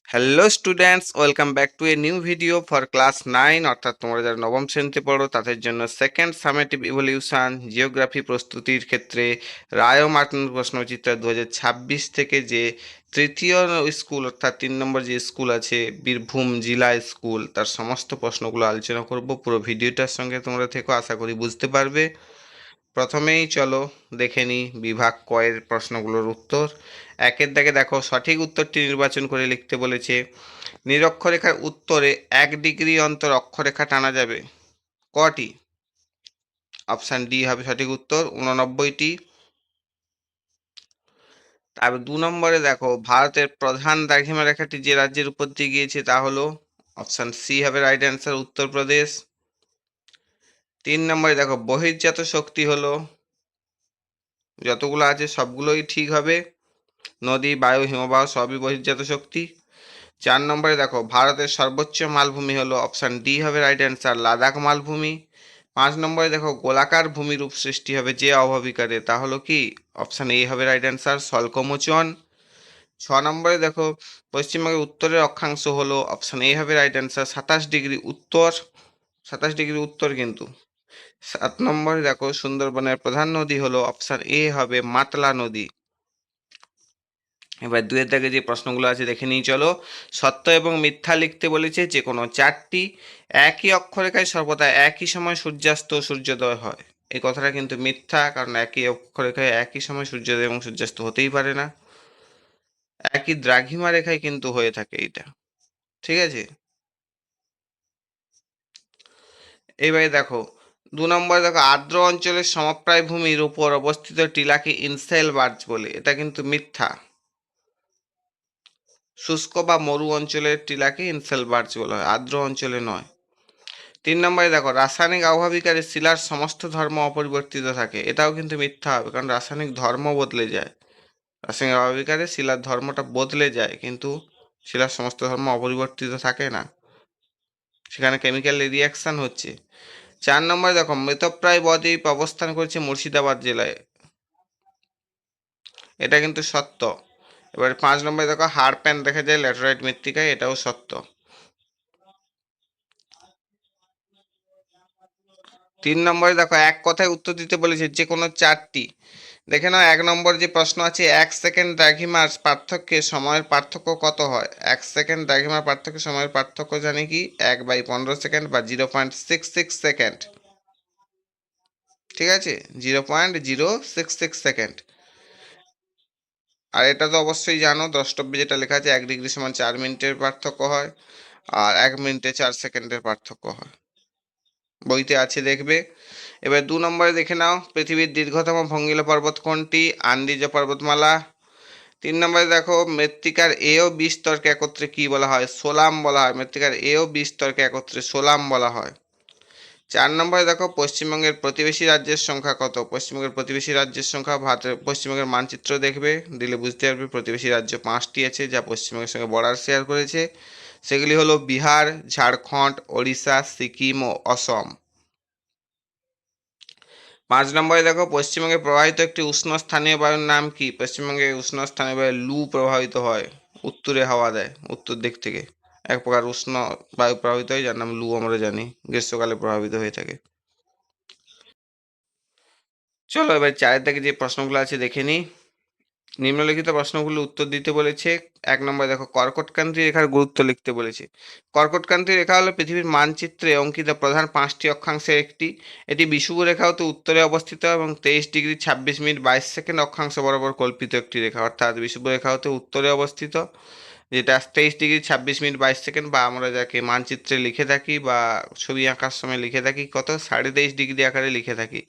Hello students, welcome back to a new video for class 9, অর্থাৎ তোমরা যারা নবম শ্রেণীতে পড়ো তাদের জন্য সেকেন্ড সামেটিভ ইভলিউশন জিওগ্রাফি প্রস্তুতির ক্ষেত্রে রায় ও মার্টিন প্রশ্নচিত্র 2026 থেকে যে তৃতীয় স্কুল অর্থাৎ 3 নম্বর যে স্কুল আছে বীরভূম জেলা স্কুল, তার সমস্ত প্রশ্নগুলো আলোচনা করব। পুরো ভিডিওটার সঙ্গে তোমরা থেকো, আশা করি বুঝতে পারবে। প্রথমেই চলো দেখে নিই বিভাগ কয়ের প্রশ্নগুলোর উত্তর। একের দাগে দেখো, সঠিক উত্তরটি নির্বাচন করে লিখতে বলেছে। নিরক্ষরেখার উত্তরে 1 ডিগ্রি অন্তর অক্ষরেখা টানা যাবে কটি? অপশান ডি হবে সঠিক উত্তর, 89টি। তারপর 2 নম্বরে দেখো, ভারতের প্রধান দ্রাঘিমা রেখাটি যে রাজ্যের উপর দিয়ে গিয়েছে তা হলো, অপশান সি হবে রাইট অ্যান্সার, উত্তরপ্রদেশ। 3 নম্বরে দেখো, বহির্জাত শক্তি হলো, যতগুলো আছে সবগুলোই ঠিক হবে, নদী, বায়ু, হিমবাহ সবই বহির্জাত শক্তি। 4 নম্বরে দেখো, ভারতের সর্বোচ্চ মালভূমি হলো, অপশান ডি হবে রাইট অ্যান্সার, লাদাখ মালভূমি। 5 নম্বরে দেখো, গোলাকার ভূমিরূপ সৃষ্টি হবে যে অববাহিকারে, তা হলো কি? অপশান এ হবে রাইট অ্যান্সার, স্বল্পমোচন। 6 নম্বরে দেখো, পশ্চিমবঙ্গের উত্তরের অক্ষাংশ হলো, অপশান এ হবে রাইট অ্যান্সার, 27 ডিগ্রি উত্তর। 27 ডিগ্রি উত্তর কিন্তু। 7 নম্বরে দেখো, সুন্দরবনের প্রধান নদী হলো, অপশান এ হবে মাতলা নদী। এবার দুয়ের দাগে যে প্রশ্নগুলো আছে দেখে নিই চলো। সত্য এবং মিথ্যা লিখতে বলেছে যে কোনো 4টি। একই অক্ষরেখায় সর্বদা একই সময় সূর্যাস্ত ও সূর্যোদয় হয়, এই কথাটা কিন্তু মিথ্যা, কারণ একই অক্ষরেখায় একই সময় সূর্যোদয় এবং সূর্যাস্ত হতেই পারে না। একই দ্রাঘিমা রেখায় কিন্তু হয়ে থাকে এটা, ঠিক আছে। এইবারে দেখো, 2 নম্বরে দেখো, আর্দ্র অঞ্চলের সমপ্রায় ভূমির উপর অবস্থিত টিলাকে ইনসেল বার্চ বলে, এটা কিন্তু মিথ্যা। শুষ্ক বা মরু অঞ্চলের টিলাকে ইনসেল বার্চ বলা হয়, আর্দ্র অঞ্চলে নয়। 3 নম্বরে দেখো, রাসায়নিক আবহাবিকারে শিলার সমস্ত ধর্ম অপরিবর্তিত থাকে, এটাও কিন্তু মিথ্যা হবে, কারণ রাসায়নিক ধর্ম বদলে যায়। রাসায়নিক আবহাবিকারে শিলার ধর্মটা বদলে যায়, কিন্তু শিলার সমস্ত ধর্ম অপরিবর্তিত থাকে না, সেখানে কেমিক্যাল রিয়াকশন হচ্ছে। 4 নম্বরে দেখো, মৃতপ্রায় বদ্বীপ অবস্থান করছে মুর্শিদাবাদ জেলায়, এটা কিন্তু সত্য। এবার 5 নম্বরে দেখো, হাড় প্যান দেখা যায় ল্যাটেরাইট মৃত্তিকায়, এটাও সত্য। 3 নম্বরে দেখো, এক কথায় উত্তর দিতে বলেছে যে কোনো 4টি। দেখে নাও, 1 নম্বর যে প্রশ্ন আছে, 1 সেকেন্ড দ্রাঘিমার পার্থক্যে সময়ের পার্থক্য কত হয়? 1 সেকেন্ড দ্রাঘিমার পার্থক্য সময়ের পার্থক্য জানি কি, 1/15 সেকেন্ড বা 0.66 সেকেন্ড, ঠিক আছে, 0.066 সেকেন্ড। আর এটা তো অবশ্যই জানো, দ্রষ্টব্যে যেটা লেখা আছে, 1 ডিগ্রি সমান 4 মিনিটের পার্থক্য হয়, আর 1 মিনিটে 4 সেকেন্ডের পার্থক্য হয়, বইতে আছে দেখবে। এবার 2 নম্বরে দেখে নাও, পৃথিবীর দীর্ঘতম ভঙ্গিলা পর্বত কোনটি? আন্দিজ পর্বতমালা। 3 নম্বরে দেখো, মৃত্তিকার এ ও বি স্তরকে একত্রে কি বলা হয়? সোলাম বলা হয়, মৃত্তিকার এ ও বি স্তরকে একত্রে সোলাম বলা হয়। 4 নম্বরে দেখো, পশ্চিমবঙ্গের প্রতিবেশী রাজ্যের সংখ্যা কত? পশ্চিমবঙ্গের প্রতিবেশী রাজ্যের সংখ্যা, ভারতের পশ্চিমবঙ্গের মানচিত্র দেখবে, দিলে বুঝতে পারবে প্রতিবেশী রাজ্য 5টি আছে যা পশ্চিমবঙ্গের সঙ্গে বর্ডার শেয়ার করেছে, সেগুলি হলো বিহার, ঝাড়খণ্ড, ওড়িশা, সিকিম ও অসম। 5 নম্বরে দেখো, পশ্চিমবঙ্গে প্রবাহিত একটি উষ্ণ স্থানীয় বায়ুর নাম কি? পশ্চিমবঙ্গে উষ্ণ স্থানীয় বায়ু লু প্রবাহিত হয়, উত্তরে হাওয়া দেয়, উত্তর দিক থেকে এক প্রকার উষ্ণ বায়ু প্রবাহিত হয়, যার নাম লু, আমরা জানি গ্রীষ্মকালে প্রভাবিত হয়ে থাকে। চলো এবার 4 থেকে যে প্রশ্নগুলো আছে দেখে নিই। নিম্নলিখিত প্রশ্নগুলো উত্তর দিতে বলেছে। 1 নম্বরে দেখো, কর্কটক্রান্তি রেখার গুরুত্ব লিখতে বলেছে। কর্কটক্রান্তি রেখা হলো পৃথিবীর মানচিত্রে অঙ্কিত প্রধান 5টি অক্ষাংশের একটি। এটি বিষুব রেখা হতে উত্তরে অবস্থিত এবং 23 ডিগ্রি 26 মিনিট 22 সেকেন্ড অক্ষাংশ বরাবর কল্পিত একটি রেখা, অর্থাৎ বিষুব রেখা হতে উত্তরে অবস্থিত, যেটা 23 ডিগ্রি 26 মিনিট 22 সেকেন্ড, বা আমরা যাকে মানচিত্রে লিখে থাকি বা ছবি আঁকার সময় লিখে থাকি কত, 23.5 ডিগ্রি আকারে লিখে থাকি,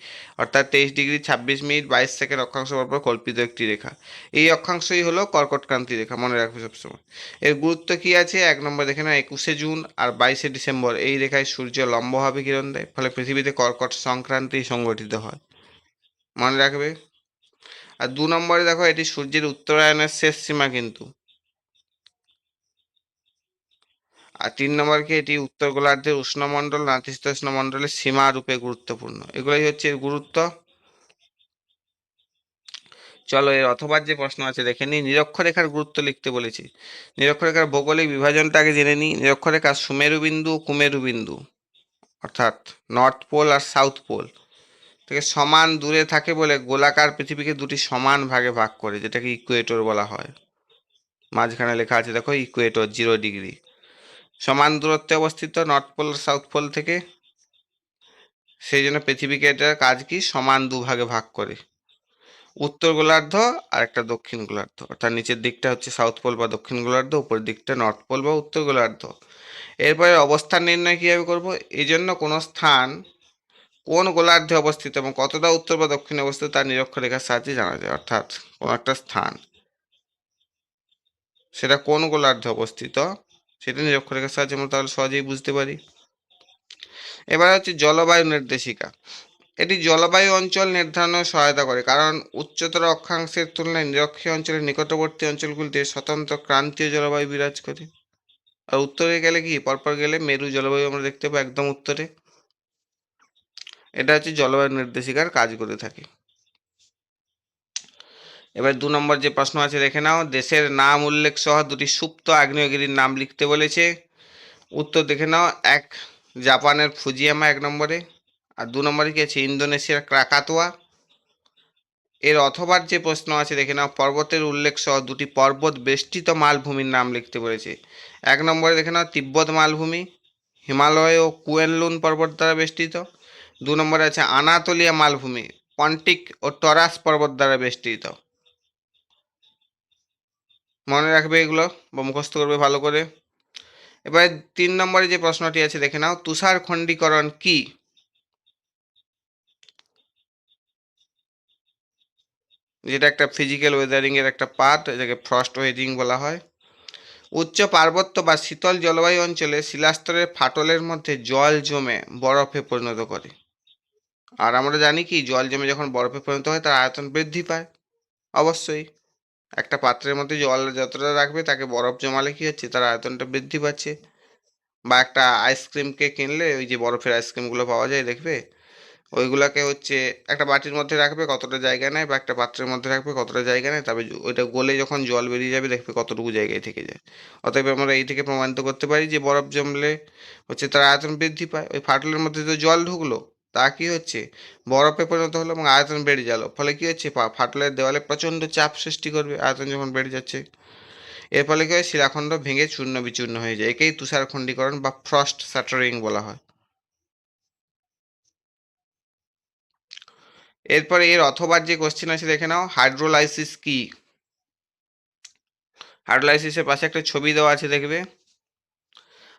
অর্থাৎ 23 ডিগ্রি 26 মিনিট 22 সেকেন্ড অক্ষাংশ বরাবর কল্পিত একটি রেখা। এই অক্ষাংশই হলো কর্কটক্রান্তি রেখা, মনে রাখবে সবসময়। এর গুরুত্ব কি আছে? 1 নম্বর দেখে নাও, 21শে জুন আর 22শে ডিসেম্বর এই রেখায় সূর্য লম্বভাবে কিরণ দেয়, ফলে পৃথিবীতে কর্কট সংক্রান্তি সংগঠিত হয়, মনে রাখবে। আর 2 নম্বরে দেখো, এটি সূর্যের উত্তরায়ণের শেষ সীমা কিন্তু। আর 3 নম্বর কি, এটি উত্তর গোলার্ধের উষ্ণমণ্ডল নাতিশীতোষ্ণ মণ্ডলের সীমা রূপে গুরুত্বপূর্ণ, এগুলোই হচ্ছে এর গুরুত্ব। চলো এর অথবা যে প্রশ্ন আছে দেখে নিই। নিরক্ষরেখার গুরুত্ব লিখতে বলেছি। নিরক্ষরেখার ভৌগোলিক বিভাজনটা আগে জেনে নিই। নিরক্ষরেখা সুমেরু বিন্দু, কুমেরু বিন্দু অর্থাৎ নর্থ পোল আর সাউথ পোল থেকে সমান দূরে থাকে বলে গোলাকার পৃথিবীকে দুটি সমান ভাগে ভাগ করে, যেটাকে ইকুয়েটর বলা হয়। মাঝখানে লেখা আছে দেখো ইকুয়েটর, 0 ডিগ্রি। সমান দূরত্বে অবস্থিত নর্থ পোল আর সাউথ পোল থেকে, সেই জন্য পৃথিবীকে এটার কাজ কি সমান দুভাগে ভাগ করে, উত্তর গোলার্ধ আর একটা দক্ষিণ গোলার্ধ। অর্থাৎ নিচের দিকটা হচ্ছে সাউথ পোল বা দক্ষিণ গোলার্ধ, উপরের দিকটা নর্থ পোল বা উত্তর গোলার্ধ। এরপরে অবস্থান নির্ণয় কীভাবে করবো? এই জন্য কোনো স্থান কোন গোলার্ধে অবস্থিত এবং কতটা উত্তর বা দক্ষিণে অবস্থিত তার নিরক্ষরেখার সাহায্যে জানা যায়। অর্থাৎ কোনো একটা স্থান সেটা কোন গোলার্ধে অবস্থিত সেটা নিরক্ষরেখার সাহায্যে আমরা তাহলে সহজেই বুঝতে পারি। এবার হচ্ছে জলবায়ু নির্দেশিকা। এটি জলবায়ু অঞ্চল নির্ধারণে সহায়তা করে, কারণ উচ্চতর অক্ষাংশের তুলনায় নিরক্ষীয় অঞ্চলের নিকটবর্তী অঞ্চলগুলিতে স্বতন্ত্র ক্রান্তীয় জলবায়ু বিরাজ করে। আর উত্তরে গেলে কি, পরপর গেলে মেরু জলবায়ু আমরা দেখতে পাই একদম উত্তরে। এটা হচ্ছে জলবায়ু নির্দেশিকার কাজ করে থাকে। এবার 2 নম্বর যে প্রশ্ন আছে দেখে নাও। দেশের নাম উল্লেখ সহ দুটি সুপ্ত আগ্নেয়গিরির নাম লিখতে বলেছে। উত্তর দেখে নাও। এক, জাপানের ফুজিয়ামা 1 নম্বরে। আর 2 নম্বরে কি আছে? ইন্দোনেশিয়ার ক্রাকাতোয়া। এর অথবার যে প্রশ্ন আছে দেখে নাও। পর্বতের উল্লেখ সহ দুটি পর্বত বেষ্টিত মালভূমির নাম লিখতে বলেছে। 1 নম্বরে দেখে নাও তিব্বত মালভূমি, হিমালয় ও কুয়েনলুন পর্বত দ্বারা বেষ্টিত। 2 নম্বরে আছে আনাতোলিয়া মালভূমি, পন্টিক ও টরাস পর্বত দ্বারা বেষ্টিত। মনে রাখবে এগুলো বা মুখস্থ করবে ভালো করে। এবার 3 নম্বরে যে প্রশ্নটি আছে দেখে নাও। তুষার খণ্ডীকরণ কি? যেটা একটা ফিজিক্যাল ওয়েদারিং এর একটা পার্ট, এটাকে ফ্রস্ট ওয়েজিং বলা হয়। উচ্চ পার্বত্য বা শীতল জলবায়ু অঞ্চলে শিলাস্তরের ফাটলের মধ্যে জল জমে বরফে পরিণত করে। আর আমরা জানি কি, জল জমে যখন বরফে পরিণত হয় তার আয়তন বৃদ্ধি পায়। অবশ্যই একটা পাত্রের মধ্যে জল যতটা রাখবে তাকে বরফ জমালে কি হচ্ছে, তার আয়তনটা বৃদ্ধি পাচ্ছে। বা একটা আইসক্রিমকে কিনলে ওই যে বরফের আইসক্রিমগুলো পাওয়া যায় দেখবে, ওইগুলাকে হচ্ছে একটা বাটির মধ্যে রাখবে কতটা জায়গা নেয়, বা একটা পাত্রের মধ্যে রাখবে কতটা জায়গা নেয়, তবে ওইটা গলে যখন জল বেরিয়ে যাবে দেখবে কতটুকু জায়গায় থেকে যায়। অতএব আমরা এই থেকে প্রমাণিত করতে পারি যে বরফ জমলে হচ্ছে তার আয়তন বৃদ্ধি পায়। ওই ফাটলের মধ্যে তো জল ঢুকলো, তা কি হচ্ছে, বরফে পরিণত হলো এবং আয়তন বেড়ে গেল। ফলে কি হচ্ছে, ফাটলের দেওয়ালে প্রচণ্ড চাপ সৃষ্টি করবে আয়তন যখন বেড়ে যাচ্ছে। এর ফলে কি হয়, শিলাখণ্ড ভেঙে চূর্ণ বিচূর্ণ হয়ে যায়। একেই তুষার খণ্ডীকরণ বা ফ্রস্ট শাটারিং বলা হয়। এরপরে এর অথবার যে কোশ্চেন আছে দেখে নাও। হাইড্রোলাইসিস কি? হাইড্রোলাইসিসের পাশে একটা ছবি দেওয়া আছে দেখবে।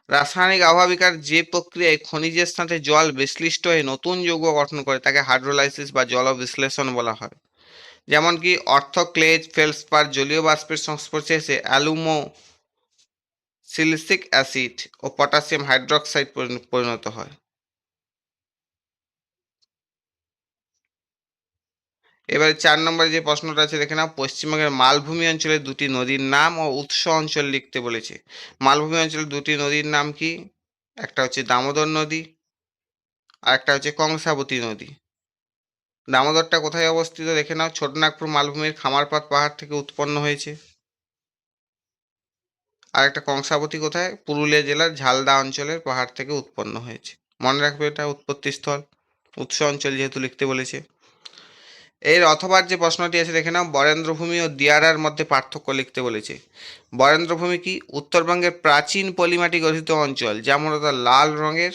রাসায়নিক আবহাওয়িকার যে প্রক্রিয়ায় খনিজের সাথে জল বিশ্লিষ্ট হয়ে নতুন যৌগ গঠন করে তাকে হাইড্রোলাইসিস বা জল বিশ্লেষণ বলা হয়। যেমন কি অর্থোক্লেজ ফেলসপার জলীয় বাষ্পের সংস্পর্শে এসে অ্যালুমো সিলিসিক অ্যাসিড ও পটাশিয়াম হাইড্রোক্সাইড পরিণত হয়। এবারে 4 নম্বরে যে প্রশ্নটা আছে দেখে নাও। পশ্চিমবঙ্গের মালভূমি অঞ্চলের দুটি নদীর নাম ও উৎস অঞ্চল লিখতে বলেছে। মালভূমি অঞ্চলের দুটি নদীর নাম কি? একটা হচ্ছে দামোদর নদী আর একটা হচ্ছে কংসাবতী নদী। দামোদরটা কোথায় অবস্থিত দেখে নাও। ছোটনাগপুর মালভূমির খামারপাড় পাহাড় থেকে উৎপন্ন হয়েছে। আর একটা কংসাবতী কোথায়? পুরুলিয়া জেলার ঝালদা অঞ্চলের পাহাড় থেকে উৎপন্ন হয়েছে। মনে রাখবে এটা উৎপত্তি স্থল, উৎস অঞ্চল যেহেতু লিখতে বলেছে। এর অথবার যে প্রশ্নটি আছে দেখে নাও। বরেন্দ্রভূমি ও দিয়ারার মধ্যে পার্থক্য লিখতে বলেছে। বরেন্দ্রভূমি কি? উত্তরবঙ্গের প্রাচীন পলিমাটি গঠিত অঞ্চল, যা মূলত লাল রঙের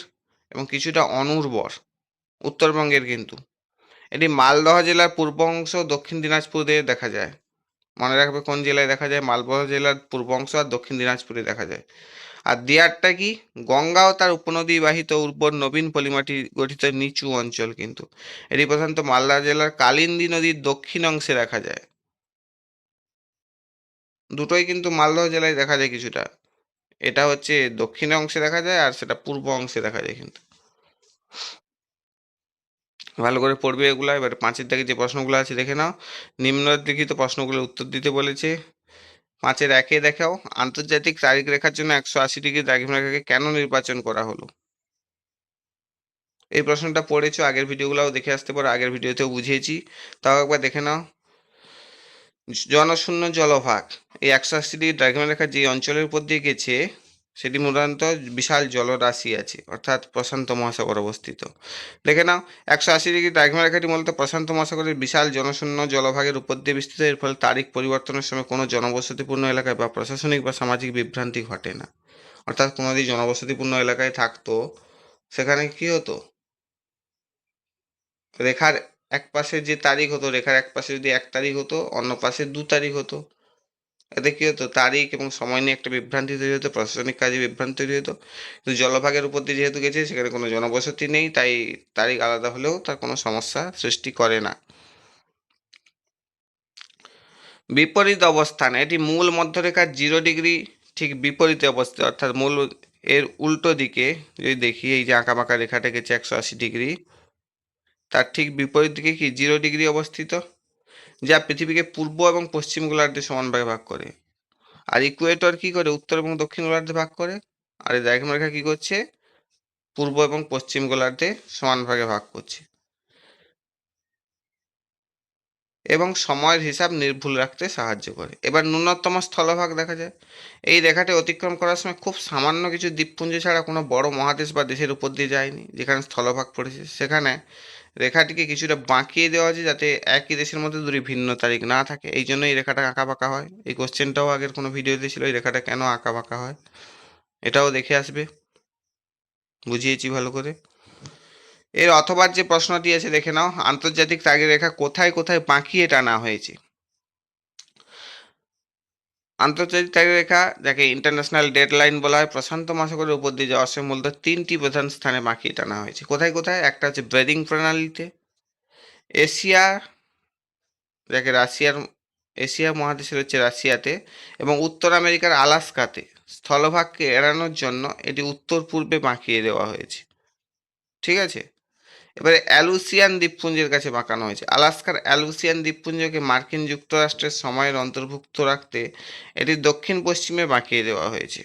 এবং কিছুটা অনুর্বর। উত্তরবঙ্গের কিন্তু এটি মালদহ জেলার পূর্ব অংশ দক্ষিণ দিনাজপুরে দেখা যায়। মনে রাখবে কোন জেলায় দেখা যায়, মালদহ জেলার পূর্ব অংশ আর দক্ষিণ দিনাজপুরে দেখা যায়। আর দিয়ারটা কি? গঙ্গা ও তার উপনদী বাহিত উর্বর নবীন পলিমাটি গঠিত নিচু অঞ্চল কিন্তু। এটি প্রধানত মালদা জেলার কালিন্দী নদীর দক্ষিণ অংশে দেখা যায়। দুটোই কিন্তু মালদহ জেলায় দেখা যায় কিছুটা। এটা হচ্ছে দক্ষিণ অংশে দেখা যায় আর সেটা পূর্ব অংশে দেখা যায় কিন্তু। ভালো করে পড়বে এগুলো। এবার 5-এর দাগে যে প্রশ্নগুলো আছে দেখে নাও। নিম্নলিখিত প্রশ্নগুলোর উত্তর দিতে বলেছে। 5-এর 1-এ দেখাও। আন্তর্জাতিক তারিখ রেখার জন্য 180 ডিগ্রি দ্রাঘিমারেখাকে কেন নির্বাচন করা হলো? এই প্রশ্নটা পড়েছো, আগের ভিডিওগুলোও দেখে আসতে পারো, আগের ভিডিওতেও বুঝিয়েছি, তাও একবার দেখে নাও। জনশূন্য জলভাগ, এই 180° দ্রাঘিমা রেখা যে অঞ্চলের উপর দিয়ে গেছে সেটি মূলত বিশাল জলরাশি আছে, অর্থাৎ প্রশান্ত মহাসাগর অবস্থিত। দেখে নাও, 180° দ্রাঘিমা রেখাটি মূলত প্রশান্ত মহাসাগরের বিশাল জনশূন্য জলভাগের উপর দিয়ে বিস্তৃত। এর ফলে তারিখ পরিবর্তনের সময় কোনো জনবসতিপূর্ণ এলাকায় বা প্রশাসনিক বা সামাজিক বিভ্রান্তি ঘটে না। অর্থাৎ কোনো যদি জনবসতিপূর্ণ এলাকায় থাকতো, সেখানে কি হতো, রেখার এক পাশে যে তারিখ হতো, রেখার এক পাশে যদি 1 তারিখ হতো, অন্য পাশে 2 তারিখ হতো। এতে কি হতো, তারিখ এবং সময় নিয়ে একটা বিভ্রান্তি তৈরি হতো, প্রশাসনিক কাজে বিভ্রান্তি তৈরি হতো। কিন্তু জলভাগের উপর দিয়ে যেহেতু গেছে, সেখানে কোনো জনবসতি নেই, তাই তারিখ আলাদা হলেও তার কোনো সমস্যা সৃষ্টি করে না। বিপরীত অবস্থান, এটি মূল মধ্যরেখার 0° ঠিক বিপরীতে অবস্থিত, অর্থাৎ মূল এর উল্টো দিকে যদি দেখি, এই যে আঁকাবাঁকা রেখাটা গেছে 180°, তার ঠিক বিপরীত দিকে কি 0° অবস্থিত, যা পৃথিবীকে পূর্ব এবং পশ্চিম গোলার্ধে সমানভাগে ভাগ করে। আর ইকুয়েটর কি করে, উত্তর এবং দক্ষিণ গোলার্ধে ভাগ করে। আর এই দ্রাঘিমা রেখা কি করছে, পূর্ব এবং পশ্চিম গোলার্ধে সমান ভাগে ভাগ করছে এবং সময়ের হিসাব নির্ভুল রাখতে সাহায্য করে। এবার ন্যূনতম স্থলভাগ দেখা যায়। এই রেখাটি অতিক্রম করার সময় খুব সামান্য কিছু দ্বীপপুঞ্জ ছাড়া কোনো বড় মহাদেশ বা দেশের উপর দিয়ে যায়নি। যেখানে স্থলভাগ পড়েছে, সেখানে রেখাটিকে কিছুটা বাঁকিয়ে দেওয়া হয়েছে, যাতে একই দেশের মধ্যে দুটি ভিন্ন তারিখ না থাকে। এই জন্য এই রেখাটা আঁকা বাঁকা হয়। এই কোশ্চেনটাও আগের কোনো ভিডিওতে ছিল, এই রেখাটা কেন আঁকা বাঁকা হয়, এটাও দেখে আসবে, বুঝিয়েছি ভালো করে। এর অথবা যে প্রশ্নটি আছে দেখে নাও, আন্তর্জাতিক তাগিরেখা কোথায় কোথায় বাঁকিয়ে টানা হয়েছে। আন্তর্জাতিক তাগিরেখা, যাকে ইন্টারন্যাশনাল ডেড লাইন বলা হয়, প্রশান্ত মহাসাগরের উপর দিয়ে যাওয়ার সময় মূলত 3টি প্রধান স্থানে বাঁকিয়ে টানা হয়েছে। কোথায় কোথায়? একটা হচ্ছে বেরিং প্রণালীতে, এশিয়া, যাকে এশিয়া মহাদেশের হচ্ছে রাশিয়াতে, এবং উত্তর আমেরিকার আলাস্কাতে। স্থলভাগকে এড়ানোর জন্য এটি উত্তর পূর্বে বাঁকিয়ে দেওয়া হয়েছে। ঠিক আছে, এবারে অ্যালুসিয়ান দ্বীপপুঞ্জের কাছে বাঁকানো হয়েছে। আলাস্কার অ্যালুসিয়ান দ্বীপপুঞ্জকে মার্কিন যুক্তরাষ্ট্রের সময়ের অন্তর্ভুক্ত রাখতে এটি দক্ষিণ পশ্চিমে বাঁকিয়ে দেওয়া হয়েছে।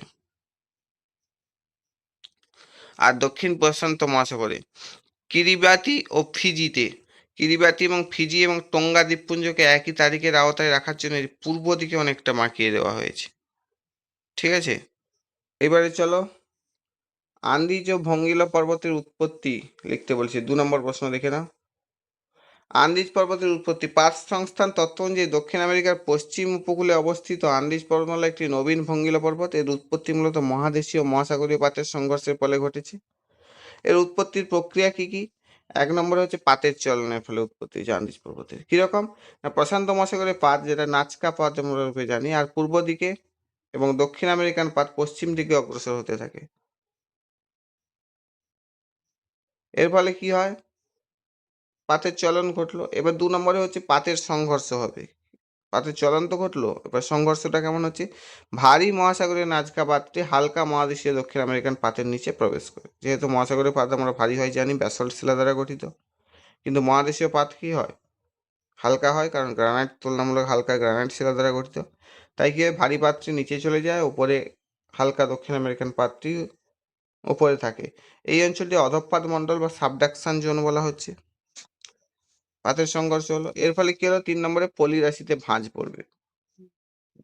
আর দক্ষিণ প্রশান্ত মহাসাগরে কিরিবাতি ও ফিজিতে, কিরিবাতি এবং ফিজি এবং টোঙ্গা দ্বীপপুঞ্জকে একই তারিখের আওতায় রাখার জন্য এর পূর্ব দিকে অনেকটা বাঁকিয়ে দেওয়া হয়েছে। ঠিক আছে, এবারে চলো, আন্দিজ ও ভঙ্গিলা পর্বতের উৎপত্তি লিখতে বলছি। 2 নম্বর প্রশ্ন দেখে নাও। আন্দিজ পর্বতের উৎপত্তি। পার্স সংস্থান তত্ত্ব অনুযায়ী দক্ষিণ আমেরিকার পশ্চিম উপকূলে অবস্থিত আন্দিজ পর্বতমালা একটি নবীন ভঙ্গিলা পর্বত। এর উৎপত্তি মূলত মহাদেশীয় মহাসাগরীয় পাতের সংঘর্ষের ফলে ঘটেছে। এর উৎপত্তির প্রক্রিয়া কি কি? 1 নম্বরে হচ্ছে পাতের চলনের ফলে উৎপত্তি হয়েছে আন্দিজ পর্বতের। কিরকম না, প্রশান্ত মহাসাগরের পাত, যেটা নাজকা পাত আমরা রূপে জানি, আর পূর্ব দিকে এবং দক্ষিণ আমেরিকান পাত পশ্চিম দিকে অগ্রসর হতে থাকে। এর ফলে কি হয়, পাতের চলন ঘটলো। এবার 2 নম্বরে হচ্ছে পাতের সংঘর্ষ হবে। পাতের চলন তো ঘটলো, এবার সংঘর্ষটা কেমন হচ্ছে, ভারী মহাসাগরীয় নাজকা পাতটি হালকা মহাদেশীয় দক্ষিণ আমেরিকান পাতের নিচে প্রবেশ করে। যেহেতু মহাসাগরীয় পাত আমরা ভারী হয় জানি, ব্যাসল্ট শিলা দ্বারা গঠিত, কিন্তু মহাদেশীয় পাত কি হয়, হালকা হয়, কারণ গ্রানাইট তুলনামূলক হালকা গ্রানাইট শিলা দ্বারা গঠিত। তাই কি হয়, ভারী পাতটি নিচে চলে যায়, উপরে হালকা দক্ষিণ আমেরিকান পাতটি উপরে থাকে। এই অঞ্চলটি অধঃপাত মণ্ডল বা সাবডাকশন জোন বলা হচ্ছে। পাতের সংঘর্ষ হলো, এর ফলে কি হলো, 3 নম্বরে পলি রাশিতে ভাঁজ পড়বে।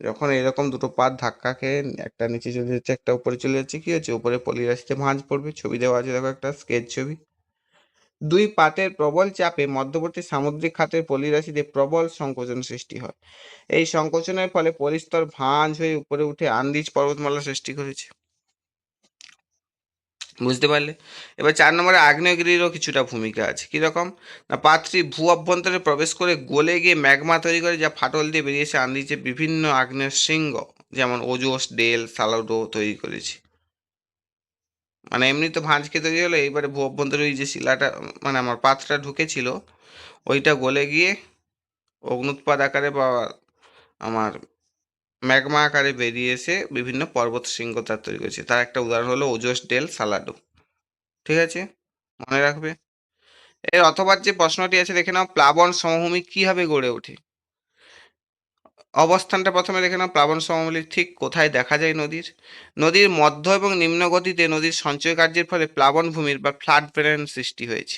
যখন এরকম দুটো পাত ধাক্কা খেয়ে একটা নিচে চলে যাচ্ছে, একটা উপরে চলে যাচ্ছে, কি হচ্ছে, উপরে পলি রাশিতে ভাঁজ পড়বে। ছবি দেওয়া আছে, দেখো একটা স্কেচ ছবি। 2 পাতের প্রবল চাপে মধ্যবর্তী সামুদ্রিক খাতের পলিরাশিতে প্রবল সংকোচন সৃষ্টি হয়। এই সংকোচনের ফলে পরিস্তর ভাঁজ হয়ে উপরে উঠে আন্দিজ পর্বতমালা সৃষ্টি করেছে। বুঝতে পারলে? এবার 4 নম্বরে আগ্নেয়গিরিরও কিছুটা ভূমিকা আছে। কীরকম না, পাতটি ভূ অভ্যন্তরে প্রবেশ করে গলে গিয়ে ম্যাগমা তৈরি করে, যা ফাটল দিয়ে বেরিয়েছে আন্দিজে বিভিন্ন আগ্নেয় শৃঙ্গ, যেমন ওজোস, ডেল, সালাডো তৈরি করেছে। মানে এমনি তো ভাঁজ খেয়ে তৈরি হলো, এইবারে ভূ অভ্যন্তরে ওই যে শিলাটা, মানে আমার পাতটা ঢুকেছিল, ওইটা গলে গিয়ে অগ্নুৎপাত আকারে বা আমার ম্যাগমা আকারে বেরিয়ে এসে বিভিন্ন পর্বত শৃঙ্গ তার তৈরি করেছে। তার একটা উদাহরণ হলো ওজোস, ডেল, সালাডো। ঠিক আছে, মনে রাখবে। এর অথবা যে প্রশ্নটি আছে দেখে নাও, প্লাবন সমভূমি কিভাবে গড়ে ওঠে। অবস্থানটা প্রথমে দেখে নাও, প্লাবন সমভূমি ঠিক কোথায় দেখা যায় নদীর। নদীর মধ্য এবং নিম্ন গতিতে নদীর সঞ্চয় কার্যের ফলে প্লাবন ভূমির বা ফ্লাড প্লেন সৃষ্টি হয়েছে।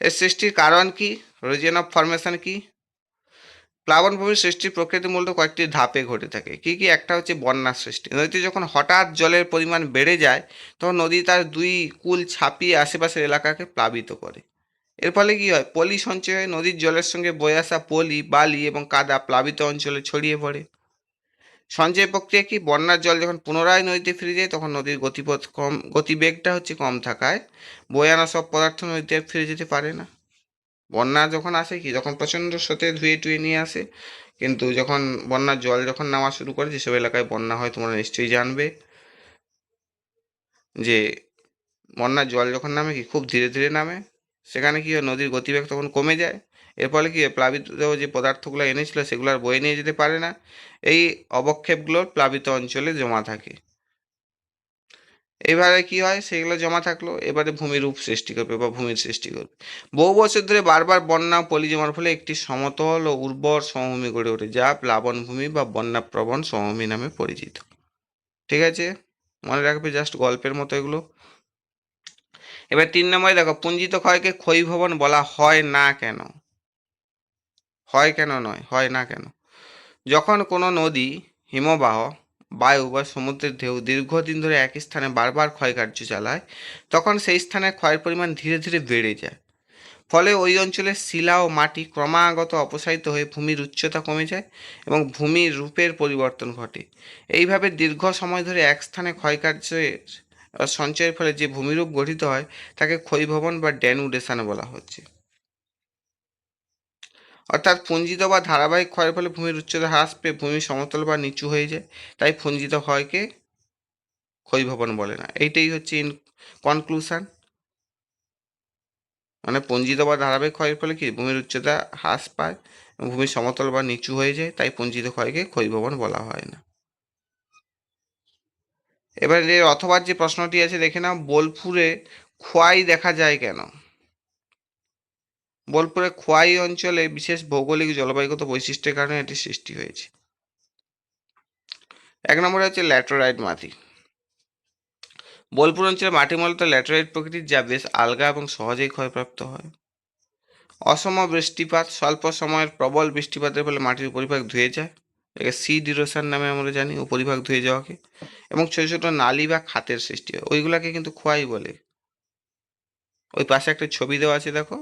এর সৃষ্টির কারণ কি, রিজিয়ন অফ ফরমেশন কি, প্লাবনভূমির সৃষ্টির প্রকৃতি মূলত কয়েকটি ধাপে ঘটে থাকে। কি কি? একটা হচ্ছে বন্যার সৃষ্টি। নদীতে যখন হঠাৎ জলের পরিমাণ বেড়ে যায়, তখন নদী তার দুই কূল ছাপিয়ে আশেপাশের এলাকাকে প্লাবিত করে। এর ফলে কি হয়? পলি সঞ্চয় হয়, নদীর জলের সঙ্গে বয়ে আসা পলি, বালি এবং কাদা প্লাবিত অঞ্চলে ছড়িয়ে পড়ে। সঞ্চয় প্রক্রিয়া কি? বন্যার জল যখন পুনরায় নদীতে ফিরে যায়, তখন নদীর গতিপথ কম, গতিবেগটা হচ্ছে কম থাকায় বয়ে আনা সব পদার্থ নদীতে আর ফিরে যেতে পারে না। বন্যা যখন আসে কি, যখন প্রচণ্ড স্রোতে ধুয়ে টুয়ে নিয়ে আসে, কিন্তু যখন বন্যার জল যখন নামা শুরু করে, যেসব এলাকায় বন্যা হয় তোমরা নিশ্চয়ই জানবে যে বন্যার জল যখন নামে কি খুব ধীরে ধীরে নামে, সেখানে কি হয়? নদীর গতিবেগ তখন কমে যায়। এর ফলে কি হয়? প্লাবিত যে পদার্থগুলো এনেছিল সেগুলো আর বয়ে নিয়ে যেতে পারে না। এই অবক্ষেপগুলো প্লাবিত অঞ্চলে জমা থাকে। এবারে কি হয়? সেগুলো জমা থাকলো, এবারে ভূমিরূপ সৃষ্টি করবে বা ভূমির সৃষ্টি করবে। বহু বছর ধরে বারবার বন্যা ও পলি জমার ফলে একটি সমতল ও উর্বর সমভূমি গড়ে ওঠে, যা প্লাবনভূমি বা বন্যাপ্রবণ সমভূমি নামে পরিচিত। ঠিক আছে, মনে রাখবে, জাস্ট গল্পের মতো এগুলো। এবার 3 নম্বরে দেখো, পুঞ্জিত ক্ষয়কে ক্ষয়ীভবন বলা হয় না কেন? হয় কেন নয়, হয় না কেন? যখন কোনো নদী, হিমবাহ, বায়ু বা সমুদ্রের ঢেউ দীর্ঘদিন ধরে একই স্থানে বারবার ক্ষয়কার্য চালায়, তখন সেই স্থানে ক্ষয়ের পরিমাণ ধীরে ধীরে বেড়ে যায়। ফলে ওই অঞ্চলের শিলা ও মাটি ক্রমাগত অপসারিত হয়ে ভূমির উচ্চতা কমে যায় এবং ভূমির রূপের পরিবর্তন ঘটে। এইভাবে দীর্ঘ সময় ধরে এক স্থানে ক্ষয়কার্যের সঞ্চয়ের ফলে যে ভূমিরূপ গঠিত হয়, তাকে ক্ষয়ীভবন বা ড্যানুডেশন বলা হচ্ছে। অর্থাৎ পুঞ্জিত বা ধারাবাহিক ক্ষয়ের ফলে ভূমির উচ্চতা হ্রাস পেয়ে ভূমি সমতল বা নিচু হয়ে যায়। তাই পুঞ্জিত ক্ষয়কে ক্ষয়ীভবন বলে না। এইটাই হচ্ছে ইন কনক্লুশন। মানে পুঞ্জিত বা ধারাবাহিক ক্ষয়ের ফলে কি ভূমির উচ্চতা হ্রাস পায় এবং ভূমি সমতল বা নিচু হয়ে যায়, তাই পুঞ্জিত ক্ষয়কে ক্ষয়ীভবন বলা হয় না। এবার এর অথবা যে প্রশ্নটি আছে দেখে নাও, বোলপুরে খোয়াই দেখা যায় কেন? বোলপুরে খোয়াই অঞ্চলে বিশেষ ভৌগোলিক জলবায়ুগত বৈশিষ্ট্যের কারণে এটি সৃষ্টি হয়েছে। 1 নম্বরে হচ্ছে ল্যাটেরাইট মাটি। বোলপুর অঞ্চলে মাটি মূলত ল্যাটেরাইট প্রকৃতির, যা বেশ আলগা এবং সহজেই ক্ষয়প্রাপ্ত হয়। অসম বৃষ্টিপাত, স্বল্প সময়ের প্রবল বৃষ্টিপাতের ফলে মাটির উপরিভাগ ধুয়ে যায়, এটাকে সিড ইরোশন নামে আমরা জানি, উপরিভাগ ধুয়ে যাওয়াকে। এবং ছোটো ছোটো নালী বা খাতের সৃষ্টি হয়, ওইগুলাকে কিন্তু খোয়াই বলে। ওই পাশে একটা ছবি দেওয়া আছে দেখো,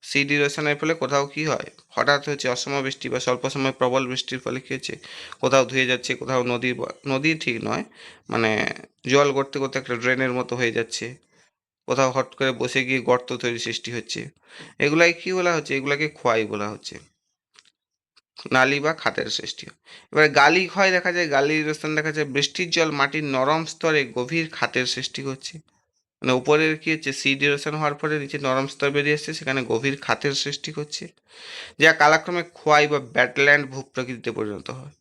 সিড ইরোশনের ফলে কোথাও কি হয়, হঠাৎ হচ্ছে অসম বৃষ্টি বা স্বল্প সময় প্রবল বৃষ্টির ফলে কী হচ্ছে, কোথাও ধুয়ে যাচ্ছে, কোথাও নদী, নদী ঠিক নয়, মানে জল গড়তে গড়তে একটা ড্রেনের মতো হয়ে যাচ্ছে, কোথাও হট করে বসে গিয়ে গর্ত তৈরি সৃষ্টি হচ্ছে। এগুলাই কি বলা হচ্ছে? এগুলাকে খোয়াই বলা হচ্ছে, নালী বা খাতের সৃষ্টি হয়। এবার গালি ক্ষয় দেখা যায়, গালি স্থান দেখা যায় বৃষ্টির জল মাটির নরম স্তরে গভীর খাতের সৃষ্টি করছে। মানে উপরের কি হচ্ছে, সিড ইরোশন হওয়ার পরে নিচে নরম স্তর বেরিয়ে আসছে, সেখানে গভীর খাতের সৃষ্টি করছে, যা কালাক্রমে খোয়াই বা ব্যাটল্যান্ড ভূপ্রকৃতিতে পরিণত হয়।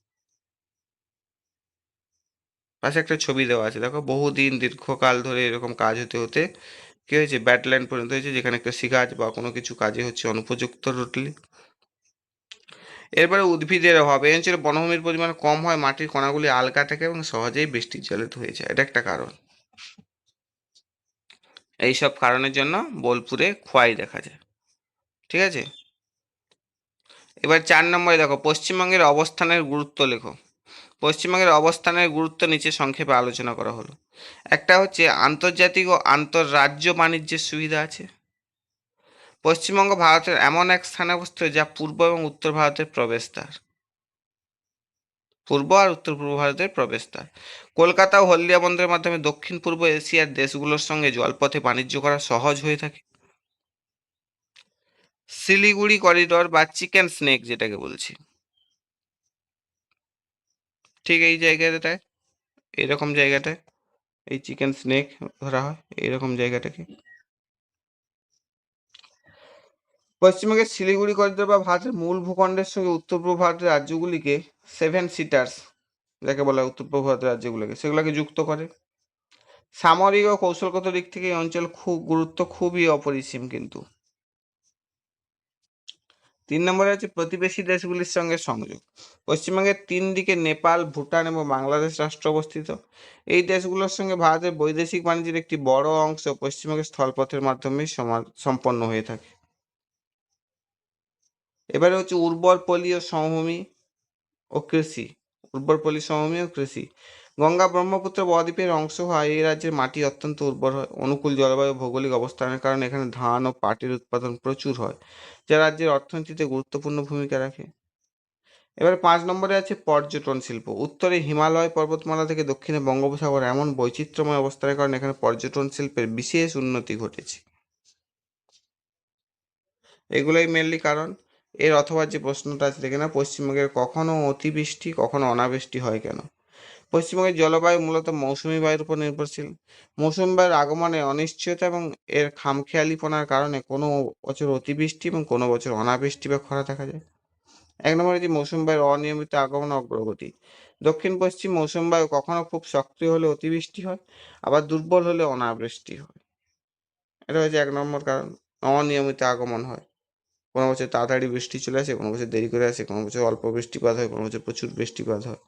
পাশে একটা ছবি দেওয়া আছে দেখো, বহুদিন দীর্ঘকাল ধরে এরকম কাজ হতে হতে কি হয়েছে, ব্যাটল্যান্ড পরিণত হয়েছে, যেখানে কৃষিকাজ বা কোনো কিছু কাজে হচ্ছে অনুপযুক্ত টোটালি। এরপরে উদ্ভিদের অভাব, এই অঞ্চলে বনভূমির পরিমাণ কম হয়, মাটির কণাগুলি আলগা থাকে এবং সহজেই বৃষ্টির জলে ধুয়ে যায়, এটা একটা কারণ। এইসব কারণের জন্য বোলপুরে খোয়াই দেখা যায়। ঠিক আছে, এবার 4 নম্বরে দেখো, পশ্চিমবঙ্গের অবস্থানের গুরুত্ব লেখো। পশ্চিমবঙ্গের অবস্থানের গুরুত্ব নিচে সংক্ষেপে আলোচনা করা হলো। একটা হচ্ছে আন্তর্জাতিক ও আন্তঃরাজ্য বাণিজ্যের সুবিধা আছে। পশ্চিমবঙ্গ ভারতের এমন এক স্থানে অবস্থিত যা পূর্ব এবং উত্তর ভারতের প্রবেশদ্বার। পূর্ব আর উত্তর পূর্ব ভারতের প্রবেশদ্বার। কলকাতা ও হলদিয়া বন্দরের মাধ্যমে দক্ষিণ পূর্ব এশিয়ার দেশগুলোর সঙ্গে জলপথে বাণিজ্য করা সহজ হয়ে থাকে। শিলিগুড়ি করিডোর বা চিকেন স্নেক যেটাকে বলছি, ঠিক এই জায়গাটায়, এইরকম জায়গাটায় এই চিকেন স্নেক ধরা হয়, এইরকম জায়গাটাকে। পশ্চিমবঙ্গের শিলিগুড়ি করিডোর বা ভারতের মূল ভূখণ্ডের সঙ্গে উত্তর পূর্ব ভারতের রাজ্যগুলিকে, 7 সিটার্স যাকে বলা হয় উত্তর পূর্ব ভারতের রাজ্যগুলোকে, সেগুলোকে যুক্ত করে। সামরিক ও কৌশলগত দিক থেকে এই অঞ্চল খুবই অপরিসীম কিন্তু। 3 নম্বরে হচ্ছে প্রতিবেশী দেশগুলির সঙ্গে সংযোগ। পশ্চিমবঙ্গের 3 দিকে নেপাল, ভুটান এবং বাংলাদেশ রাষ্ট্র অবস্থিত। এই দেশগুলোর সঙ্গে ভারতের বৈদেশিক বাণিজ্যের একটি বড় অংশ পশ্চিমবঙ্গের স্থলপথের মাধ্যমেই সম্পন্ন হয়ে থাকে। এবারে হচ্ছে উর্বর পলি ও সমভূমি ও কৃষি। উর্বর পলি, সমভূমি ও কৃষি। গঙ্গা ব্রহ্মপুত্র বদ্বীপের অংশ হয় এই রাজ্যের মাটি অত্যন্ত উর্বর হয়। অনুকূল জলবায়ু ভৌগোলিক অবস্থানের কারণে এখানে ধান ও পাটের উৎপাদন প্রচুর হয়, যা রাজ্যের অর্থনীতিতে গুরুত্বপূর্ণ ভূমিকা রাখে। এবারে 5 নম্বরে আছে পর্যটন শিল্প। উত্তরে হিমালয় পর্বতমালা থেকে দক্ষিণে বঙ্গোপসাগর এমন বৈচিত্র্যময় অবস্থানের কারণে এখানে পর্যটন শিল্পের বিশেষ উন্নতি ঘটেছে। এগুলোই মেনলি কারণ। এর অথবা যে প্রশ্নটা আছে দেখে না, পশ্চিমবঙ্গের কখনো অতিবৃষ্টি কখনো অনাবৃষ্টি হয় কেন? পশ্চিমবঙ্গের জলবায়ু মূলত মৌসুমী বায়ুর উপর নির্ভরশীল। মৌসুমী বায়ুর আগমনে অনিশ্চয়তা এবং এর খামখেয়ালিপনার কারণে কোনো বছর অতিবৃষ্টি এবং কোনো বছর অনাবৃষ্টি বা খরা দেখা যায়। 1 নম্বরে যে মৌসুমী বায়ুর অনিয়মিত আগমন ও অগ্রগতি। দক্ষিণ পশ্চিম মৌসুমী বায়ু কখনো খুব সক্রিয় হলে অতিবৃষ্টি হয়, আবার দুর্বল হলে অনাবৃষ্টি হয়। এটা হচ্ছে 1 নম্বর কারণ। অনিয়মিত আগমন হয়, কোনো বছর তাড়াতাড়ি বৃষ্টি চলে আসে, কোনো বছর দেরি করে আসে, কোনো বছর অল্প বৃষ্টিপাত হয়, কোনো বছর প্রচুর বৃষ্টিপাত হয়।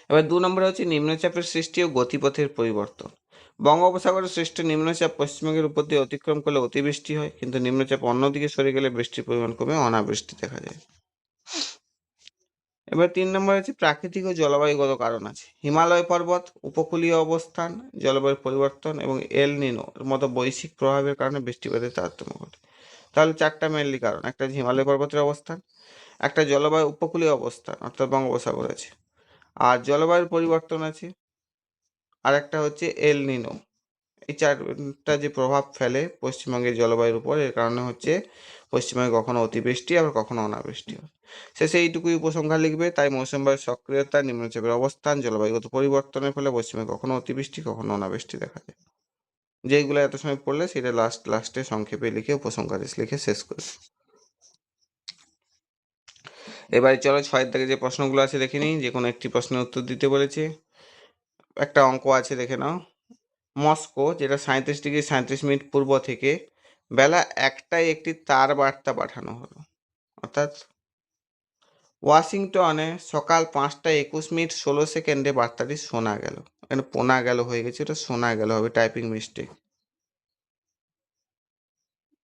এবার 2 নম্বরে হচ্ছে নিম্নচাপের সৃষ্টি ও গতিপথের পরিবর্তন। বঙ্গোপসাগরের সৃষ্ট নিম্নচাপ পশ্চিমবঙ্গের উপর দিয়ে অতিক্রম করলে অতিবৃষ্টি হয়, কিন্তু নিম্নচাপ অন্যদিকে সরে গেলে বৃষ্টির পরিমাণ কমে অনাবৃষ্টি দেখা যায়। এবার 3 নম্বরে হচ্ছে প্রাকৃতিক ও জলবায়ুগত কারণ আছে। হিমালয় পর্বত, উপকূলীয় অবস্থান, জলবায়ুর পরিবর্তন এবং এল নিনো এর মতো বৈশ্বিক প্রভাবের কারণে বৃষ্টিপাতের তারতম্য ঘটে। তাহলে 4টা মেনলি কারণ। একটা হচ্ছে হিমালয় পর্বতের অবস্থান, একটা জলবায়ু উপকূলীয় অবস্থান অর্থাৎ বঙ্গোপসাগর আছে, আর জলবায়ুর পরিবর্তন আছে, আর একটা হচ্ছে এল নিনো। এই 4টা যে প্রভাব ফেলে পশ্চিমবঙ্গের জলবায়ুর উপর, এর কারণে হচ্ছে পশ্চিমবঙ্গে কখনো অতিবৃষ্টি আবার কখনো অনাবৃষ্টি হয়। শেষে এইটুকুই উপসংহার লিখবে। তাই মৌসুমী বায়ুর সক্রিয়তা, নিম্নচাপের অবস্থান, জলবায়ুগত পরিবর্তনের ফলে পশ্চিমবঙ্গে কখনো অতিবৃষ্টি কখনো অনাবৃষ্টি দেখা যায়। যেইগুলো এত সময় পড়লে সেটা লাস্টে সংক্ষেপে লিখে উপসংহার লিখে শেষ করবে। এবারে চলো 6 থেকে যে প্রশ্নগুলো আছে দেখে নিই। যে কোনো একটি প্রশ্নের উত্তর দিতে বলেছে। একটা অঙ্ক আছে দেখে নাও। মস্কো, যেটা 37°37' পূর্ব থেকে বেলা 1টায় একটি তার বার্তা পাঠানো হলো, অর্থাৎ ওয়াশিংটনে সকাল 5টা 21 মিনিট 16 সেকেন্ডে বার্তাটি শোনা গেল। এখানে পোনা গেল হয়ে গেছে, এটা শোনা গেল হবে, টাইপিং মিস্টেক।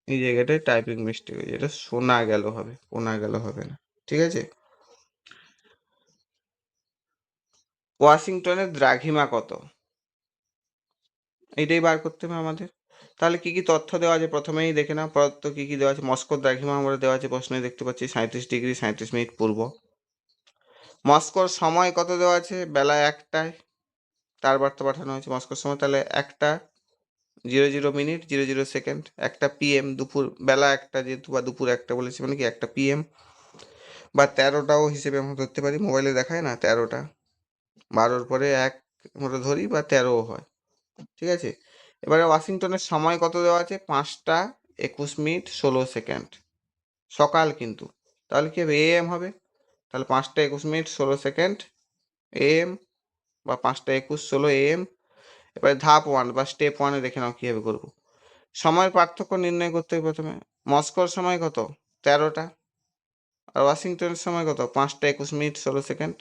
এই জায়গাটায় টাইপিং মিস্টেক হয়েছে, এটা শোনা গেল হবে, পোনা গেল হবে না। ঠিক আছে। ওয়াশিংটনের দ্রাঘিমা কত? এইটাই বার করতে হবে আমাদের। তাহলে কি কি তথ্য দেওয়া আছে প্রথমেই দেখে নাও। প্রদত্ত কি কি দেওয়া আছে। মস্কোর দ্রাঘিমা আমরা দেওয়া আছে, প্রশ্নে দেখতে পাচ্ছি 37°37' পূর্ব। মস্কোর সময় কত দেওয়া আছে? বেলা 1টায় তার বার্তা পাঠানো হয়েছে মস্কোর সময়, তাহলে 1টা 00 মিনিট 00 সেকেন্ড। 1টা PM, দুপুর বেলা 1টা যেহেতু, বা দুপুর 1টা বলেছি মানে কি 1টা PM, বা 13টাও হিসেবে আমরা ধরতে পারি। মোবাইলে দেখায় না 13টা, 12র পরে 1 আমরা ধরি, বা 13ও হয়। ঠিক আছে। এবারে ওয়াশিংটনের সময় কত দেওয়া আছে? 5টা 21 মিনিট 16 সেকেন্ড, সকাল কিন্তু। তাহলে কি হবে? AM হবে। তাহলে 5টা 21 মিনিট 16 সেকেন্ড AM, বা 5টা 21 16 AM। এবারে ধাপ 1 বা স্টেপ 1-এ দেখে নাও কীভাবে করবো। সময়ের পার্থক্য নির্ণয় করতে হবে প্রথমে। মস্কোর সময় কত? 13টা। আর ওয়াশিংটনের সময় কত? 5টা 21 মিনিট 16 সেকেন্ড।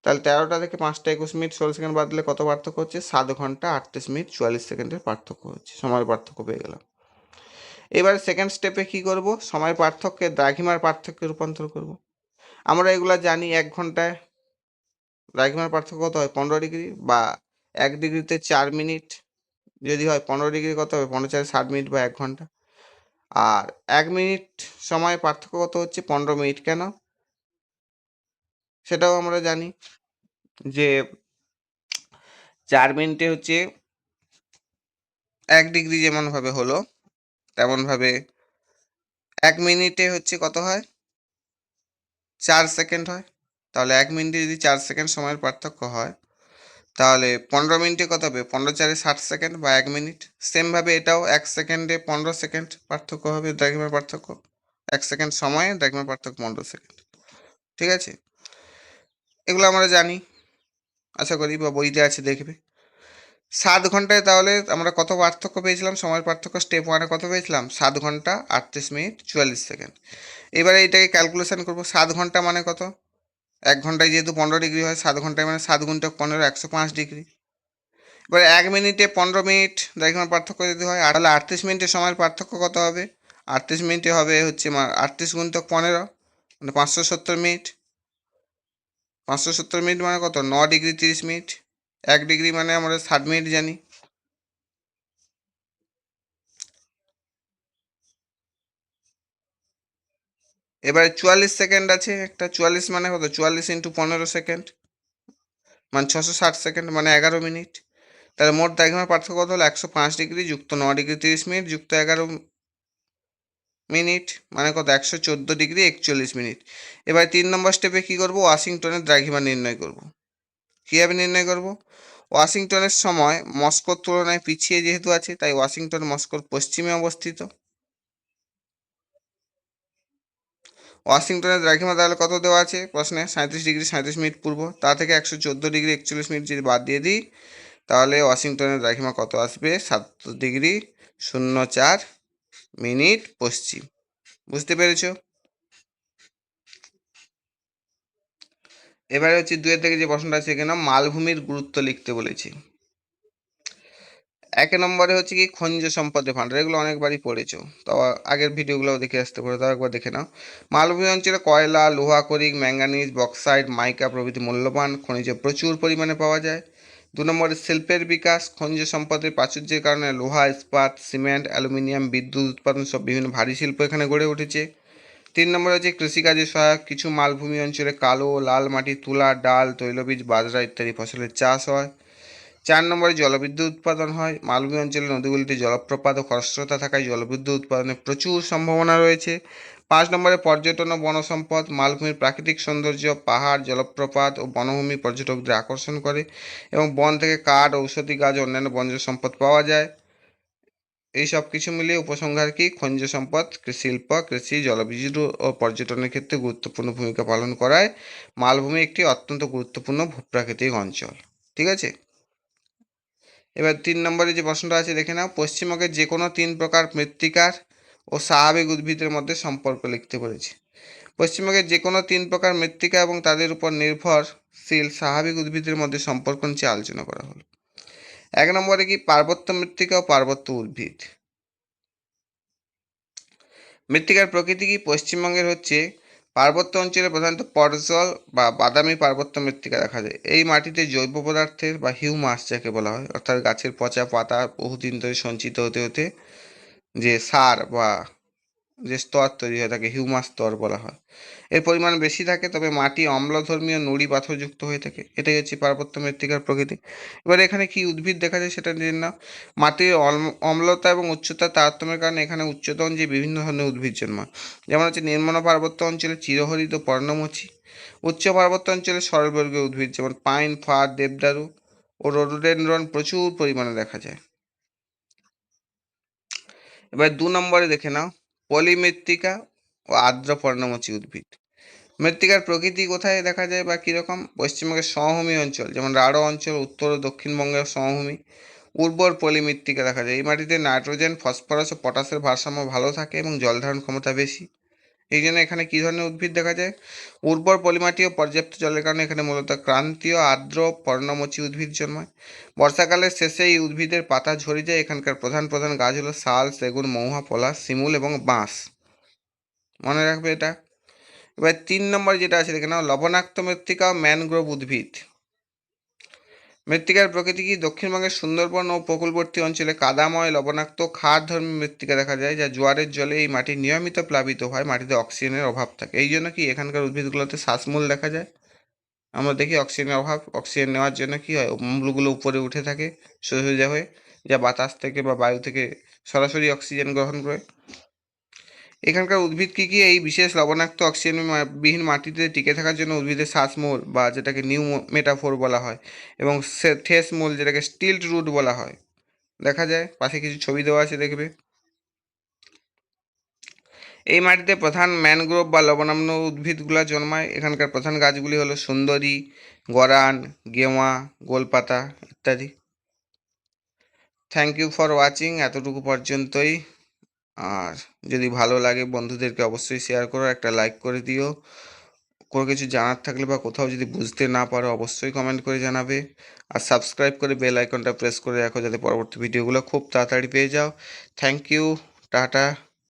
তাহলে 13টা থেকে 5টা 21 মিনিট 16 সেকেন্ড বাদ দিলে কত পার্থক্য হচ্ছে? 7 ঘন্টা 38 মিনিট 44 সেকেন্ডের পার্থক্য হচ্ছে। সময়ের পার্থক্য পেয়ে গেলাম। এবারে সেকেন্ড স্টেপে কি করব? সময়ের পার্থক্যে দ্রাঘিমার পার্থক্যে রূপান্তর করব। আমরা এগুলা জানি। 1 ঘন্টায় দ্রাঘিমার পার্থক্য কত হয়? 15 ডিগ্রি, বা 1 ডিগ্রিতে 4 মিনিট যদি হয় 15 ডিগ্রি কত হবে? 15×4 = 60 মিনিট বা 1 ঘন্টা। আর 1 মিনিট সময় পার্থক্য কত হচ্ছে? 15 মিনিট। কেন? সেটাও আমরা জানি যে 4 মিনিটে হচ্ছে 1 ডিগ্রি যেমন ভাবে হলো, তেমন ভাবে 1 মিনিটে হচ্ছে কত হয়? 4 সেকেন্ড হয়। তাহলে 1 মিনিটে যদি 4 সেকেন্ড সময়ের পার্থক্য হয়, তাহলে 15 মিনিটে কত হবে? 15×4 = 60 সেকেন্ড বা 1 মিনিট। সেমভাবে এটাও 1 সেকেন্ডে 15 সেকেন্ড পার্থক্য হবে, দ্রাঘিমার পার্থক্য। 1 সেকেন্ড সময়ে দ্রাঘিমার পার্থক্য 15 সেকেন্ড। ঠিক আছে। এগুলো আমরা জানি, আশা করি, বা বইতে আছে দেখবে। 7 ঘন্টায় তাহলে আমরা কত পার্থক্য পেয়েছিলাম? সময়ের পার্থক্য স্টেপ 1-এ কত পেয়েছিলাম? 7 ঘন্টা 38 মিনিট 44 সেকেন্ড। এবারে এটাকে ক্যালকুলেশন করবো। 7 ঘন্টা মানে কত? 1 ঘন্টায় যেহেতু 15 ডিগ্রি হয়, 7 ঘন্টায় মানে 7 × 15 105 ডিগ্রি। এবারে 1 মিনিটে 15 মিনিট দ্রাঘিমার পার্থক্য যদি হয়, তাহলে 38 মিনিটের সময়ের পার্থক্য কত হবে? 38 মিনিটে হবে হচ্ছে 38 × 15 মানে 570 মিনিট। 570 মিনিট মানে কত? 9 ডিগ্রি 30 মিনিট। 1 ডিগ্রি মানে আমরা 60 মিনিট জানি। এবারে 44 সেকেন্ড আছে একটা, 44 মানে কত? 44 × 15 সেকেন্ড মানে 660 সেকেন্ড মানে 11 মিনিট। তাহলে মোট দ্রাঘিমার পার্থক্য কত হলো? 105 ডিগ্রি যুক্ত 9 ডিগ্রি 30 মিনিট যুক্ত 11 মিনিট মানে কত? 114 ডিগ্রি 41 মিনিট। এবার 3 নম্বর স্টেপে কী করবো? ওয়াশিংটনের দ্রাঘিমা নির্ণয় করব। কীভাবে নির্ণয় করব? ওয়াশিংটনের সময় মস্কোর তুলনায় পিছিয়ে যেহেতু আছে, তাই ওয়াশিংটন মস্কোর পশ্চিমে অবস্থিত। ওয়াশিংটনের দ্রাঘিমা তাহলে কত দেওয়া আছে প্রশ্নে? 37 ডিগ্রি 37 মিনিট পূর্ব। তা থেকে 114 ডিগ্রি 41 মিনিট যদি বাদ দিয়ে দিই, তাহলে ওয়াশিংটনের দ্রাঘিমা কত আসবে? 7 ডিগ্রি 04 মিনিট পশ্চিম। বুঝতে পেরেছো? এবারে হচ্ছে 2 থেকে যে প্রশ্নটা আছে এখানে মালভূমির গুরুত্ব লিখতে বলেছি। 1 নম্বরে হচ্ছে কি খনিজ সম্পদের ভাণ্ডার, এগুলো অনেকবারই পড়েছো, তো আগের ভিডিওগুলোও দেখে আসতে পারো, তাও একবার দেখে নাও। মালভূমি অঞ্চলে কয়লা, লোহা করিক, ম্যাঙ্গানিজ, বক্সাইট, মাইকা প্রভৃতি মূল্যবান খনিজ প্রচুর পরিমাণে পাওয়া যায়। 2 নম্বরে শিল্পের বিকাশ, খনিজ সম্পদের প্রাচুর্যের কারণে লোহা, ইস্পাত, সিমেন্ট, অ্যালুমিনিয়াম, বিদ্যুৎ উৎপাদন সব বিভিন্ন ভারী শিল্প এখানে গড়ে উঠেছে। 3 নম্বরে হচ্ছে কৃষিকাজে সহায়ক, কিছু মালভূমি অঞ্চলে কালো লাল মাটি, তুলা, ডাল, তৈলবীজ, বাজরা ইত্যাদি ফসলের চাষ হয়। 4 নম্বরে জলবিদ্যুৎ উৎপাদন হয়, মালভূমি অঞ্চলে নদীগুলিতে জলপ্রপাত ও খরস্রোতা থাকায় জলবিদ্যুৎ উৎপাদনের প্রচুর সম্ভাবনা রয়েছে। 5 নম্বরে পর্যটন ও বনসম্পদ, মালভূমির প্রাকৃতিক সৌন্দর্য, পাহাড়, জলপ্রপাত ও বনভূমি পর্যটকদের আকর্ষণ করে এবং বন থেকে কাঠ, ঔষধি গাছ ও অন্যান্য বনজ সম্পদ পাওয়া যায়। এই সব কিছু মিলিয়ে উপসংহার কি? খনিজ সম্পদ, শিল্প, কৃষি, জলবিদ্যুৎ ও পর্যটনের ক্ষেত্রে গুরুত্বপূর্ণ ভূমিকা পালন করায় মালভূমি একটি অত্যন্ত গুরুত্বপূর্ণ ভূপ্রাকৃতিক অঞ্চল। ঠিক আছে? এবার 3 নম্বরে যে প্রশ্নটা আছে দেখে নাও। পশ্চিমবঙ্গের যে কোনো 3 প্রকার মৃত্তিকার ও স্বাভাবিক উদ্ভিদের মধ্যে সম্পর্ক লিখতে বলেছি। পশ্চিমবঙ্গের যে কোনো 3 প্রকার মৃত্তিকা এবং তাদের উপর নির্ভরশীল স্বাভাবিক উদ্ভিদের মধ্যে সম্পর্ক নিয়ে আলোচনা করা হলো। 1 নম্বরে কি? পার্বত্য মৃত্তিকা ও পার্বত্য উদ্ভিদ। মৃত্তিকার প্রকৃতি কি? পশ্চিমবঙ্গের হচ্ছে পার্বত্য অঞ্চলে প্রধানত পর্জল বা বাদামি পার্বত্য মৃত্তিকা দেখা যায়। এই মাটিতে জৈব পদার্থের বা হিউমাস যাকে বলা হয়, অর্থাৎ গাছের পচা পাতা বহুদিন ধরে সঞ্চিত হতে হতে যে সার বা যে স্তর তৈরি হয়ে থাকে, হিউমাস স্তর বলা হয়, এর পরিমাণ বেশি থাকে। তবে মাটি অম্লধর্মীয় নুড়ি পাথরযুক্ত হয়ে থাকে। এটাই হচ্ছে পার্বত্য মৃত্তিকার প্রকৃতি। এবার এখানে কি উদ্ভিদ দেখা যায় সেটা জেনে নাও। মাটির অম্লতা এবং উচ্চতার তারতম্যের কারণে এখানে উচ্চতন যে বিভিন্ন ধরনের উদ্ভিদ জন্মায়, যেমন হচ্ছে নিম্ন পার্বত্য অঞ্চলে চিরহরিত পর্ণমোচী, উচ্চ পার্বত্য অঞ্চলে সরলবর্গীয় উদ্ভিদ যেমন পাইন, ফার, দেবদারু ও রোডোডেনড্রন প্রচুর পরিমাণে দেখা যায়। এবার 2 নম্বরে দেখে নাও পলিমৃত্তিকা ও আর্দ্র পর্ণমোচী উদ্ভিদ। মৃত্তিকার প্রকৃতি কোথায় দেখা যায় বা কীরকম? পশ্চিমবঙ্গের সমভূমি অঞ্চল যেমন রাঢ় অঞ্চল, উত্তর ও দক্ষিণবঙ্গের সমভূমি উর্বর পলিমৃত্তিকা দেখা যায়। এই মাটিতে নাইট্রোজেন, ফসফরাস ও পটাশের ভারসাম্য ভালো থাকে এবং জল ধারণ ক্ষমতা বেশি। এই জন্য এখানে কী ধরনের উদ্ভিদ দেখা যায়? উর্বর পলিমাটি ও পর্যাপ্ত জলের কারণে এখানে মূলত ক্রান্তীয় আর্দ্র পর্ণমোচী উদ্ভিদ জন্মায়। বর্ষাকালের শেষে এই উদ্ভিদের পাতা ঝরে যায়। এখানকার প্রধান প্রধান গাছ হলো শাল, সেগুন, মহুয়া, পলাশ, শিমুল এবং বাঁশ। মনে রাখবে এটা। এবার 3 নম্বর যেটা আছে দেখে নাও লবণাক্ত মৃত্তিকা ও ম্যানগ্রোভ উদ্ভিদ। মৃত্তিকার প্রকৃতি কি? দক্ষিণবঙ্গের সুন্দরবন ও উপকূলবর্তী অঞ্চলে কাদাময় লবণাক্ত ক্ষারধর্মী মৃত্তিকা দেখা যায়, যা জোয়ারের জলে এই মাটি নিয়মিত প্লাবিত হয়। মাটিতে অক্সিজেনের অভাব থাকে। এই জন্য কি এখানকার উদ্ভিদগুলোতে শ্বাসমূল দেখা যায়। আমরা দেখি অক্সিজেনের অভাব, অক্সিজেন নেওয়ার জন্য কি হয়, অম্লগুলো উপরে উঠে থাকে সোজা হয়ে, যা বাতাস থেকে বা বায়ু থেকে সরাসরি অক্সিজেন গ্রহণ করে। এখানকার উদ্ভিদ কী কী? এই বিশেষ লবণাক্ত অক্সিজেন বিহীন মাটিতে টিকে থাকার জন্য উদ্ভিদের শ্বাসমূল বা যেটাকে নিউ মেটাফোর বলা হয় এবং ঠেস মূল যেটাকে স্টিল্ট রুট বলা হয় দেখা যায়। পাশে কিছু ছবি দেওয়া আছে দেখবে। এই মাটিতে প্রধান ম্যানগ্রোভ বা লবণাম্ল উদ্ভিদগুলো জন্মায়। এখানকার প্রধান গাছগুলি হলো সুন্দরী, গরান, গেওয়া, গোলপাতা ইত্যাদি। থ্যাংক ইউ ফর ওয়াচিং, এতটুকু পর্যন্তই। আর যদি ভালো লাগে বন্ধুদেরকে অবশ্যই শেয়ার করো, একটা লাইক করে দিও। কোনো কিছু জানার থাকলে বা কোথাও যদি বুঝতে না পারো অবশ্যই কমেন্ট করে জানাবে। আর সাবস্ক্রাইব করে বেল আইকনটা প্রেস করে রাখো যাতে পরবর্তী ভিডিওগুলো খুব তাড়াতাড়ি পেয়ে যাও। Thank you, tata.